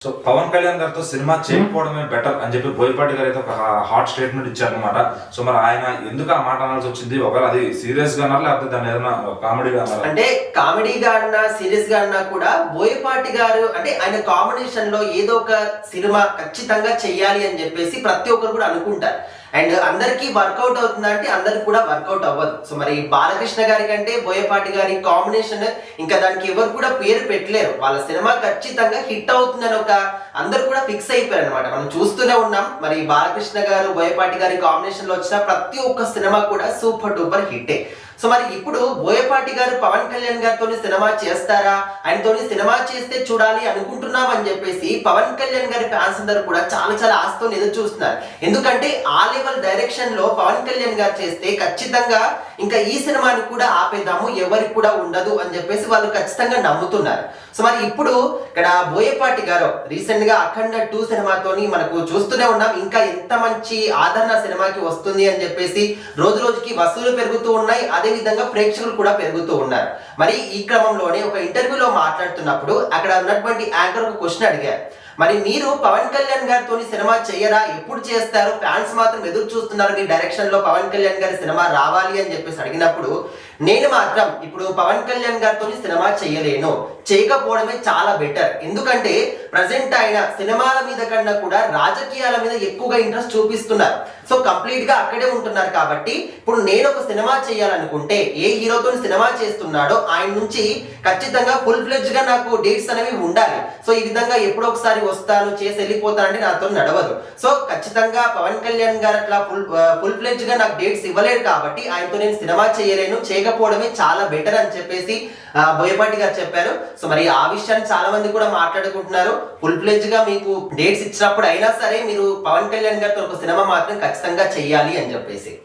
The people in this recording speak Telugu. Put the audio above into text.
సో పవన్ కళ్యాణ్ గారితో సినిమా చేయకపోవడమే బెటర్ అని చెప్పి బోయపాటి గారు అయితే ఒక హాట్ స్టేట్మెంట్ ఇచ్చారనమాట. సో మరి ఆయన ఎందుకు ఆ మాట అనాల్సి వచ్చింది? ఒకవేళ అది సీరియస్ గా అన్నారు లేకపోతే దాన్ని ఏదైనా కామెడీగా అన్నారు? అంటే కామెడీగా అన్నా సీరియస్ గా అన్నా కూడా బోయపాటి గారు అంటే ఆయన కాంబినేషన్ లో ఏదో ఒక సినిమా ఖచ్చితంగా చెయ్యాలి అని చెప్పేసి ప్రతి ఒక్కరు కూడా అనుకుంటారు. అండ్ అందరికి వర్కౌట్ అవుతుందా అంటే అందరికి కూడా వర్కౌట్ అవ్వదు. సో మరి బాలకృష్ణ గారి కంటే బోయపాటి గారి కాంబినేషన్ ఇంకా దానికి ఎవరు కూడా పేరు పెట్టలేరు. వాళ్ళ సినిమా ఖచ్చితంగా హిట్ అవుతుందని ఒక అందరు కూడా ఫిక్స్ అయిపోయారు అనమాట. మనం చూస్తూనే ఉన్నాం. మరి బాలకృష్ణ గారు బోయపాటి గారి కాంబినేషన్ లో వచ్చిన ప్రతి ఒక్క సినిమా కూడా సూపర్ డూపర్ హిట్టే. సో మరి ఇప్పుడు బోయపాటి గారు పవన్ కళ్యాణ్ గారితో సినిమా చేస్తారా, ఆయనతో సినిమా చేస్తే చూడాలి అనుకుంటున్నాం అని చెప్పేసి పవన్ కళ్యాణ్ గారి ఫ్యాన్స్ అందరూ కూడా చాలా చాలా ఆశతో ఎదురు చూస్తున్నారు. ఎందుకంటే ఆ లెవెల్ డైరెక్షన్ లో పవన్ కళ్యాణ్ గారు చేస్తే ఖచ్చితంగా ఇంకా ఈ సినిమాని కూడా ఆపేద్దాము, ఎవరికి కూడా ఉండదు అని చెప్పేసి వాళ్ళు ఖచ్చితంగా నమ్ముతున్నారు. సో మరి ఇప్పుడు ఇక్కడ బోయపాటి గారు రీసెంట్ గా అఖండ 2 సినిమాతోని మనకు చూస్తూనే ఉన్నాం. ఇంకా ఎంత మంచి ఆదరణ సినిమాకి వస్తుంది అని చెప్పేసి రోజు రోజుకి వసూలు పెరుగుతూ ఉన్నాయి. అదే విధంగా ప్రేక్షకులు కూడా పెరుగుతూ ఉన్నారు. మరి ఈ క్రమంలోనే ఒక ఇంటర్వ్యూలో మాట్లాడుతున్నప్పుడు అక్కడ ఉన్నటువంటి యాంకర్ ఒక క్వశ్చన్ అడిగారు. మరి మీరు పవన్ కళ్యాణ్ గారితో సినిమా చేయరా, ఎప్పుడు చేస్తారు, ఫ్యాన్స్ మాత్రం ఎదురు చూస్తున్నారు మీ డైరెక్షన్ లో పవన్ కళ్యాణ్ గారి సినిమా రావాలి అని చెప్పేసి అడిగినప్పుడు నేను మాత్రం ఇప్పుడు పవన్ కళ్యాణ్ గారితో సినిమా చేయలేను, చేయకపోవడమే చాలా బెటర్. ఎందుకంటే ప్రజెంట్ ఆయన సినిమాల మీద కన్నా కూడా రాజకీయాల మీద ఎక్కువగా ఇంట్రెస్ట్ చూపిస్తున్నారు. సో కంప్లీట్ గా అక్కడే ఉంటున్నారు. కాబట్టి ఇప్పుడు నేను ఒక సినిమా చేయాలనుకుంటే ఏ హీరోతో సినిమా చేస్తున్నాడో ఆయన నుంచి ఖచ్చితంగా ఫుల్ ఫ్లెడ్జ్ గా నాకు డేట్స్ అనేవి ఉండాలి. సో ఈ విధంగా ఎప్పుడో ఒకసారి వస్తాను చేసి వెళ్ళిపోతానంటే నాతో నడవదు. సో ఖచ్చితంగా పవన్ కళ్యాణ్ గారు అట్లా ఫుల్ ఫ్లెడ్జ్ గా నాకు డేట్స్ ఇవ్వలేరు. కాబట్టి ఆయనతో నేను సినిమా చేయలేను, చేయకపోవడమే చాలా బెటర్ అని చెప్పేసి బోయపాటి గారు చెప్పారు. సో మరి ఆ విషయాన్ని చాలా మంది కూడా మాట్లాడుకుంటున్నారు. ఫుల్ ఫ్లెడ్జ్ గా మీకు డేట్స్ ఇచ్చినప్పుడు అయినా సరే మీరు పవన్ కళ్యాణ్ గారితో ఒక సినిమా మాత్రం ఖచ్చితంగా చెయ్యాలి అని చెప్పేసి.